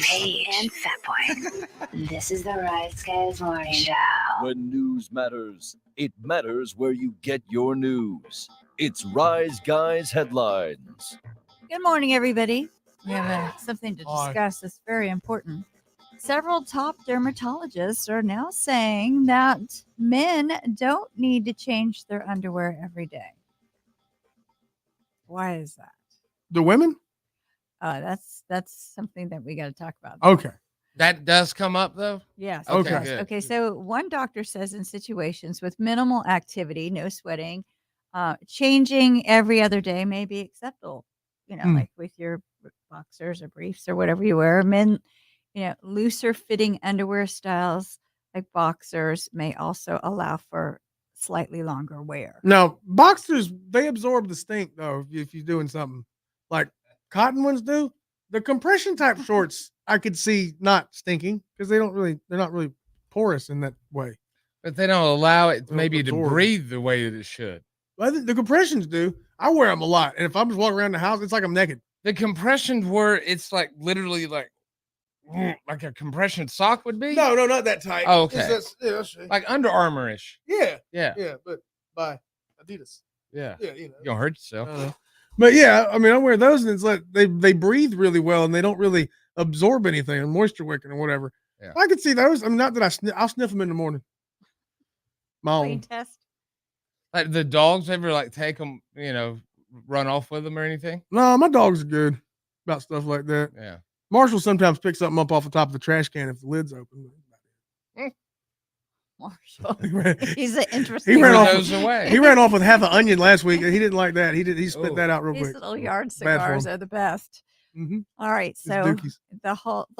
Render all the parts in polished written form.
Hey, and Fat Boy. This is the Rise Guys Morning Show. When news matters, it matters where you get your news. It's Rise Guys Headlines. Good morning, everybody. We have something to discuss that's very important. Several top dermatologists are now saying that men don't need to change their underwear every day. Why is that? The women? That's something that we got to talk about. Okay. That does come up though? Yes. Okay, Yes. good. Okay. So one doctor says in situations with minimal activity, no sweating, changing every other day may be acceptable. Like with your boxers or briefs or whatever you wear. Men, looser fitting underwear styles like boxers may also allow for slightly longer wear. Now, boxers, they absorb the stink, though, if you're doing something like cotton ones do. The compression type shorts, I could see not stinking because they're not really porous in that way. But they don't allow it They don't maybe to absorb. breathe the way that it should. But I think the compressions do. I wear them a lot. And if I'm just walking around the house, it's like I'm naked. The compressions were, it's like literally like a compression sock would be? No, not that tight. Oh, okay. That's Like Under Armour-ish. Yeah, Yeah. but by Adidas. Yeah. Yeah, You're going to hurt yourself. But yeah, I mean, I wear those and it's like they breathe really well and they don't really absorb anything or moisture wicking or whatever. Yeah. I could see those. I mean, not that I'll sniff them in the morning. My Brain own. test. Like the dogs ever like take them, run off with them or anything? No, my dogs are good about stuff like that. Yeah. Marshall sometimes picks something up off the top of the trash can if the lid's open. Marshall. He ran, He's an interesting. he ran Throw off. those away. He ran off with half an onion last week. He didn't like that. He spit Oh. that out real These quick. little yard Bad for cigars him. are the best. Mm-hmm. All right, It's so dookies. the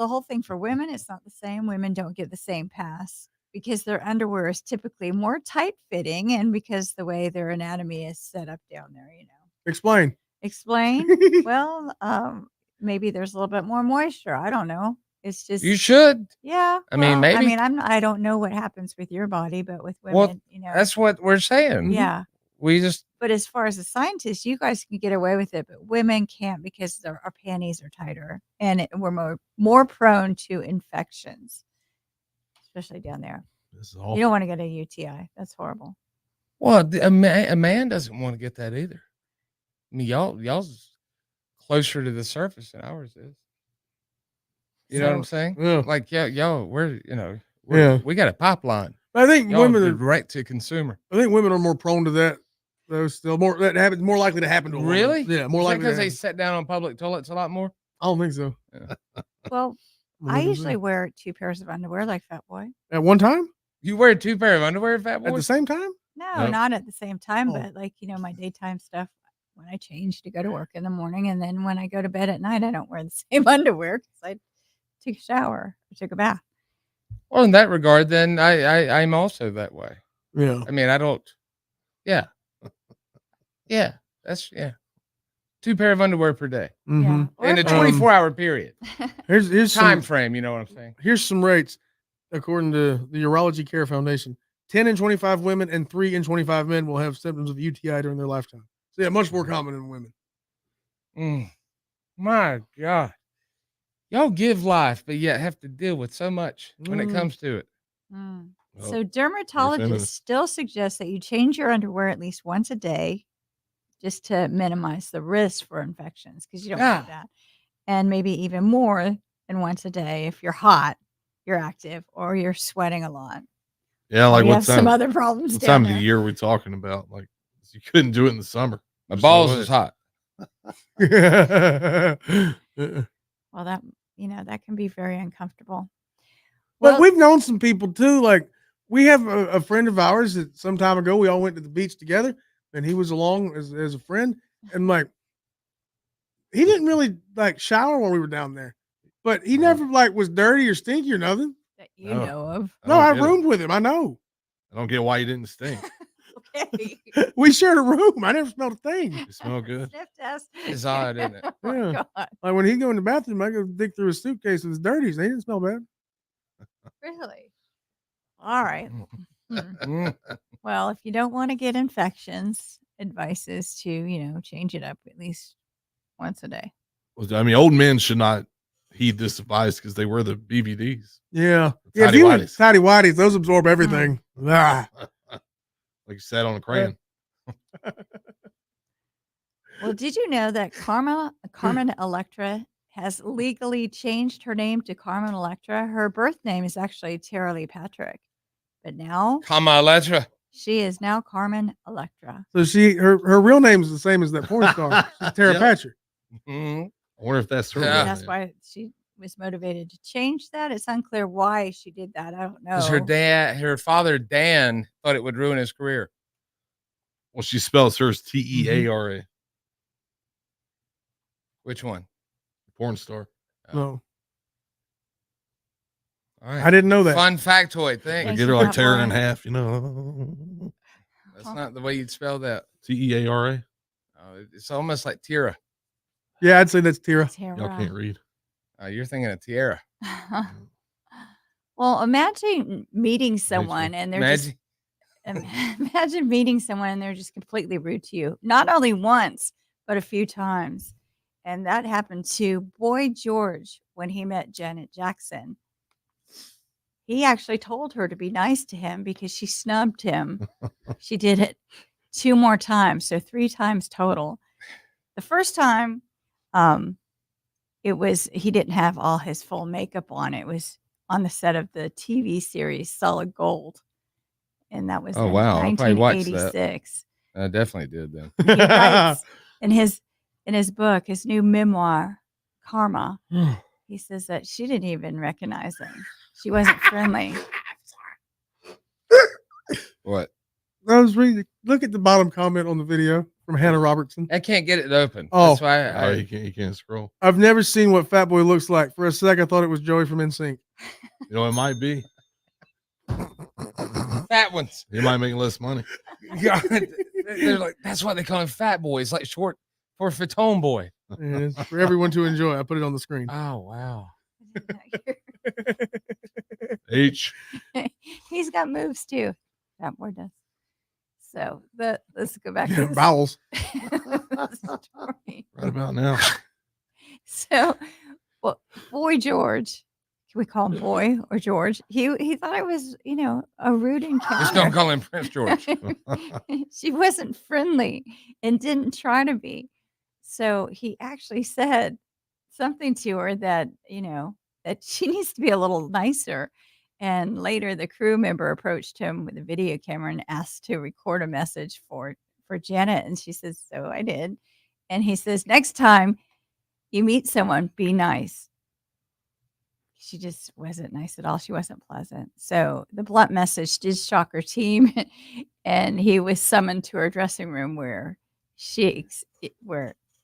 whole thing for women is not the same. Women don't get the same pass because their underwear is typically more tight fitting, and because the way their anatomy is set up down there. Explain. Explain. Well, maybe there's a little bit more moisture. I don't know. It's just You should. yeah. I mean, well, I maybe. mean, I don't know what happens with your body, but with women, Well, That's what we're saying. yeah. We just, But as far as the scientists, you guys can get away with it, but women can't because our panties are tighter and we're more prone to infections, especially down there. This is You awful. don't want to get a UTI. That's horrible. well, a man doesn't want to get that either. I mean, y'all's closer to the surface than ours is. You know what I'm saying? Yeah. Like, y'all, Yeah. we got a pipeline. I think Y'all women are are. direct to consumer. I think women are more prone to that. Those still that happens more likely to happen to a woman. Really? Yeah, more Is that likely because to they happen. sit down on public toilets a lot more? I don't think so. Well, I usually wear 2 pairs of underwear like Fat Boy. At one time, You wear 2 pair of underwear, Fat Boy? at the same time. No, Nope. not at the same time, Oh. but like, my daytime stuff when I change to go to work in the morning. And then when I go to bed at night, I don't wear the same underwear because I took a shower or took a bath. Well, in that regard, then I'm also that way. Yeah. I mean, I don't. Yeah. Yeah. That's 2 pair of underwear per day Mm-hmm. Yeah. Or in a if I- 24-hour period. Here's Time some, frame. You know what I'm saying? here's some rates according to the Urology Care Foundation. 10 in 25 women and 3 in 25 men will have symptoms of UTI during their lifetime. So yeah, much more common in women. My God. Y'all give life, but yet have to deal with so much when it comes to it. Mm. Well, So dermatologists feminist. still suggest that you change your underwear at least once a day just to minimize the risk for infections because you don't want Yeah. that. And maybe even more than once a day if you're hot, you're active, or you're sweating a lot. Yeah, Or like you what have some time? other problems What down time of the there. year are we talking about? Like you couldn't do it in the summer. My There's balls no way. is hot. Well, that can be very uncomfortable. But Well, we've known some people too. Like we have a friend of ours that some time ago we all went to the beach together, and he was along as a friend, and like he didn't really like shower when we were down there, but he never like was dirty or stinky or nothing. that you No. know of. No, don't I get it. roomed with him. I know. I don't get why you didn't stink. Okay. We shared a room. I never smelled a thing. You smell good. Sniff test. It's odd, isn't it? Oh my Yeah. God. Like when he go in the bathroom, I go dig through his suitcase with his dirties. They didn't smell bad. Really? All right. Hmm. Mm. Well, if you don't want to get infections, advice is to, change it up at least once a day. I mean, old men should not heed this advice because they were the BVDs. Yeah. The Yeah. If tidy you were whities. tidy whities, those absorb everything. Ah. Like you said on a crayon. Well, did you know that Carmen Electra has legally changed her name to Carmen Electra? Her birth name is actually Tara Lee Patrick, but now Comma Electra. she is now Carmen Electra. So her real name is the same as that porn star. She's Tara Yep. Patrick. Mhm. I wonder if that's her. Yeah. real That's name. why she was motivated to change that. It's unclear why she did that. I don't know. Because her father Dan thought it would ruin his career. Well, she spells hers TEARA. Which one? Porn star. No, All right. I didn't know that. Fun factoid. I Thank Thanks. get you her for like that tear her in one. half, you know. That's not the way you'd spell that. TEARA. Oh, it's almost like Tira. Yeah, I'd say that's Tara. Tara. Y'all can't read. You're thinking of Tierra. Well, imagine meeting someone and they're just imagine meeting someone and they're just completely rude to you. Not only once, but a few times. And that happened to Boy George when he met Janet Jackson. He actually told her to be nice to him because she snubbed him. She did it 2 more times, so 3 times total. The first time, it was he didn't have all his full makeup on. It was on the set of the TV series Solid Gold, and that was Oh, in wow. I probably watched that. 1986. I definitely did then. He writes in his book, his new memoir, Karma. He says that she didn't even recognize him. She wasn't friendly. What? I was reading. Look at the bottom comment on the video from Hannah Robertson. I can't get it open. Oh. That's why Oh, you can't scroll. I've never seen what Fat Boy looks like. For a sec, I thought it was Joey from NSYNC. You know, it might be. fat ones. He might make less money. God, they're like, that's why they call him Fat Boy. It's like short for Fatone Boy. And it's for everyone to enjoy. I put it on the screen. Oh, wow. H. He's got moves too. That boy does. So let's go back to this Bowels. story. Right about now. So, well, Boy George, can we call him Boy or George? He thought it was, a rude Just don't encounter. call him Prince George. She wasn't friendly and didn't try to be. So he actually said something to her that, that she needs to be a little nicer. And later the crew member approached him with a video camera and asked to record a message for Janet. And she says, so I did. And he says, next time you meet someone, be nice. She just wasn't nice at all. She wasn't pleasant. So the blunt message did shock her team. And he was summoned to her dressing room where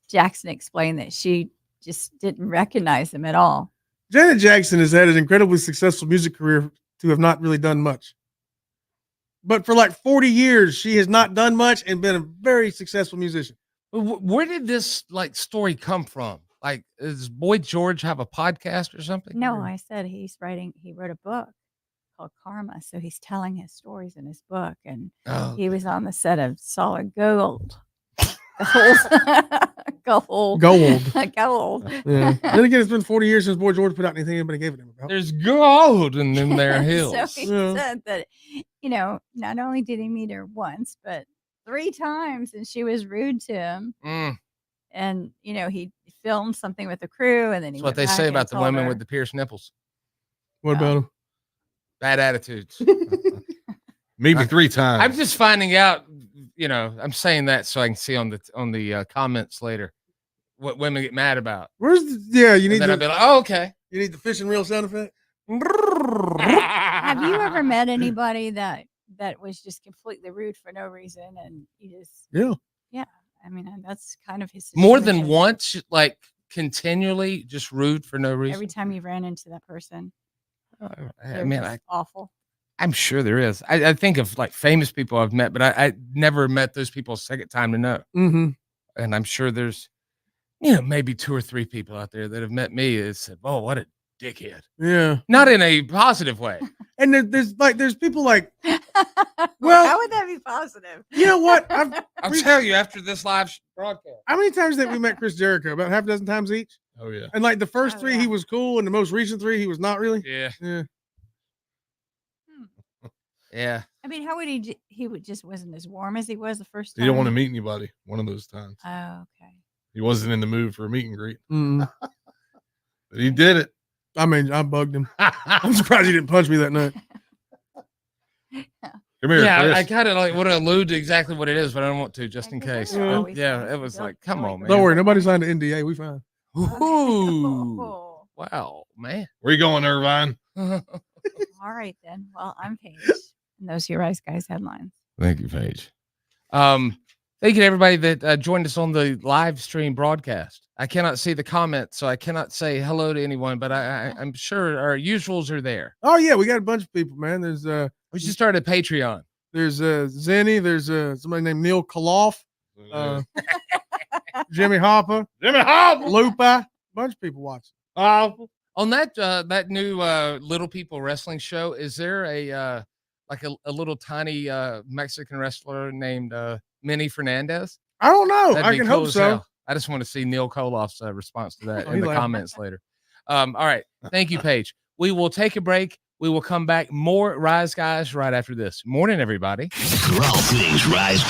Jackson explained that she just didn't recognize him at all. Janet Jackson has had an incredibly successful music career to have not really done much. But for like 40 years, she has not done much and been a very successful musician. Where did this story come from? Like, does Boy George have a podcast or something? No, Or- I said he wrote a book called Karma. So he's telling his stories in his book. And Oh, he was on the set of Solid Gold. Gold. Gold. Gold. Yeah. Then again, it's been 40 years since Boy George put out anything anybody gave it him about. there's gold in them there So hills. he Yeah. said that, not only did he meet her once, but 3 times, and she was rude to him. Mm, And he filmed something with the crew, and then he that's what went they back say and about the told women her. with the pierced nipples. What about him? Bad attitudes. Maybe 3 times. I'm just finding out, I'm saying that so I can see on the comments later what women get mad about. Where's you And need then I'll the be like, oh, okay. you need the fishing reel sound effect? Have you ever met anybody that was just completely rude for no reason, and you just Yeah. I mean, that's kind of his More than situation. once, like continually just rude for no reason? Every time you ran into that person, I they're mean, just awful. I'm sure there is. I think of like famous people I've met, but I never met those people a second time to know. Mm-hmm. And I'm sure there's, maybe 2 or 3 people out there that have met me and said, "Oh, what a dickhead!" Yeah. Not in a positive way. And there's people like, Well, how would that be positive? you know what? I'll tell you after this live broadcast. How many times that we met Chris Jericho? About half a dozen times each. Oh yeah. And like the first Oh, 3, yeah. he was cool, and the most recent 3, he was not really. Yeah. Yeah. Yeah. I mean, how would he would just wasn't as warm as he was the first time. He didn't want to meet anybody. One of those times. Oh, okay. He wasn't in the mood for a meet and greet, Mm. but he did it. I mean, I bugged him. I'm surprised he didn't punch me that night. Come here, Yeah, Chris. I kind of like want to allude to exactly what it is, but I don't want to just in Yeah, 'cause case. those are Yeah. always Yeah, nice it and was don't- like, come don't on, like man. Don't worry, nobody signed an NDA. We fine. Ooh. Oh. Wow, man. Where you going, Irvine? All right then. Well, I'm Paige, and those are your Rise Guys headlines. Thank you, Paige. Thank you to everybody that joined us on the live stream broadcast. I cannot see the comments, so I cannot say hello to anyone, but I'm sure our usuals are there. Oh yeah, we got a bunch of people, man. There's We should start a Patreon. Zenny. There's somebody named Neil Koloff, Jimmy Hopper, Jimmy Hop. Lupa. Bunch of people watching. On that new Little People wrestling show, is there a like a little tiny Mexican wrestler named Minnie Fernandez? I don't know. That'd I be can cool hope as so. hell. I just want to see Neil Koloff's response to that Oh, in he the laughed. comments later. All right. Thank you, Paige. We will take a break. We will come back. More Rise Guys right after this. Morning, everybody. For all things Rise